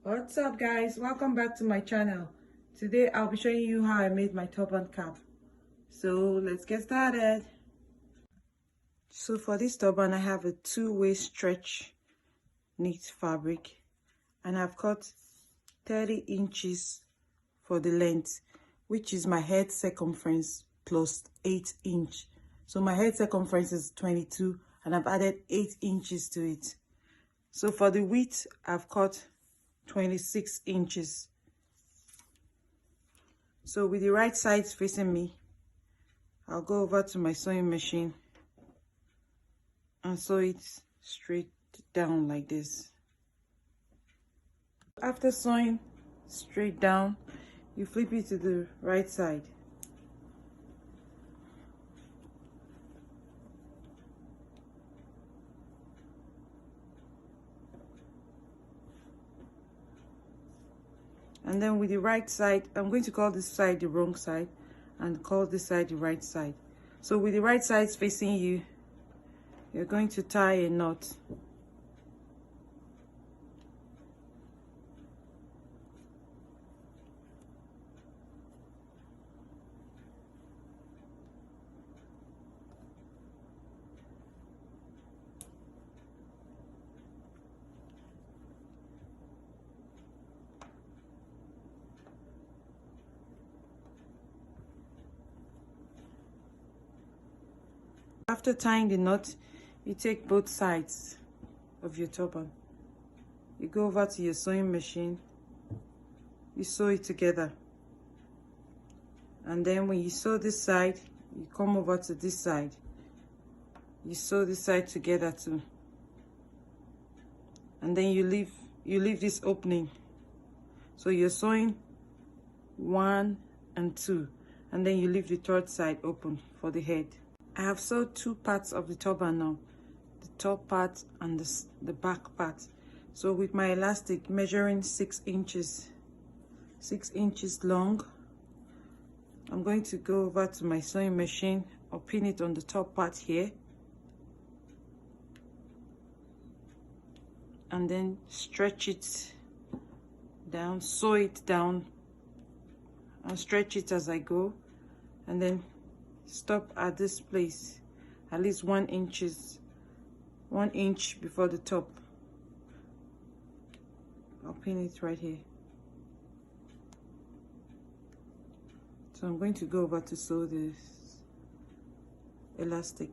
What's up guys, welcome back to my channel. Today I'll be showing you how I made my turban cap. So let's get started. So for this turban I have a two-way stretch knit fabric and I've cut 30 inches for the length, which is my head circumference plus 8 inch. So my head circumference is 22 and I've added 8 inches to it. So for the width I've cut 26 inches. So with the right sides facing me, I'll go over to my sewing machine and sew it straight down like this. After sewing straight down, you flip it to the right side. And then with the right side, I'm going to call this side the wrong side and call this side the right side. So with the right side facing you, you're going to tie a knot. After tying the knot, you take both sides of your turban. You go over to your sewing machine, you sew it together. And then when you sew this side, you come over to this side. You sew this side together too. And then you leave this opening. So you're sewing 1 and 2, and then you leave the third side open for the head. I have sewed 2 parts of the turban now, the top part and the back part. So with my elastic measuring 6 inches long, I'm going to go over to my sewing machine or pin it on the top part here, and then stretch it down, sew it down and stretch it as I go, and then stop at this place at least 1 inch before the top. I'll pin it right here. So I'm going to go over to sew this elastic.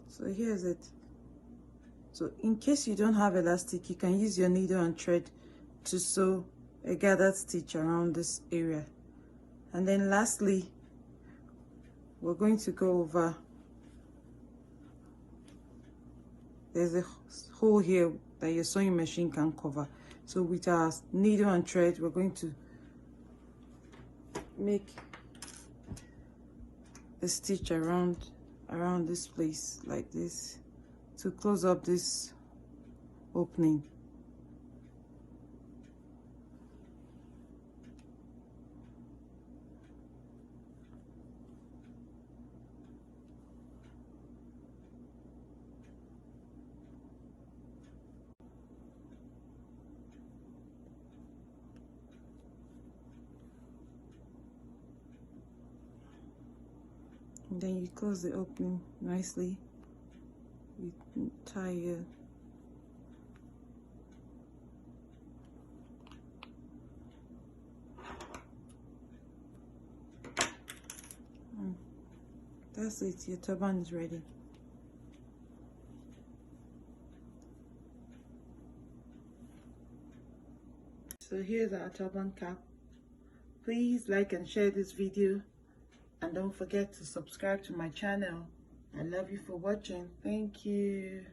So here's it. So in case you don't have elastic, you can use your needle and thread to sew a gathered stitch around this area. And then lastly, we're going to go over, there's a hole here that your sewing machine can cover. So with our needle and thread, we're going to make a stitch around this place like this to close up this opening. And then you close the opening nicely. You tie it. That's it, your turban is ready. So here's our turban cap. Please like and share this video, and don't forget to subscribe to my channel. I love you for watching. Thank you.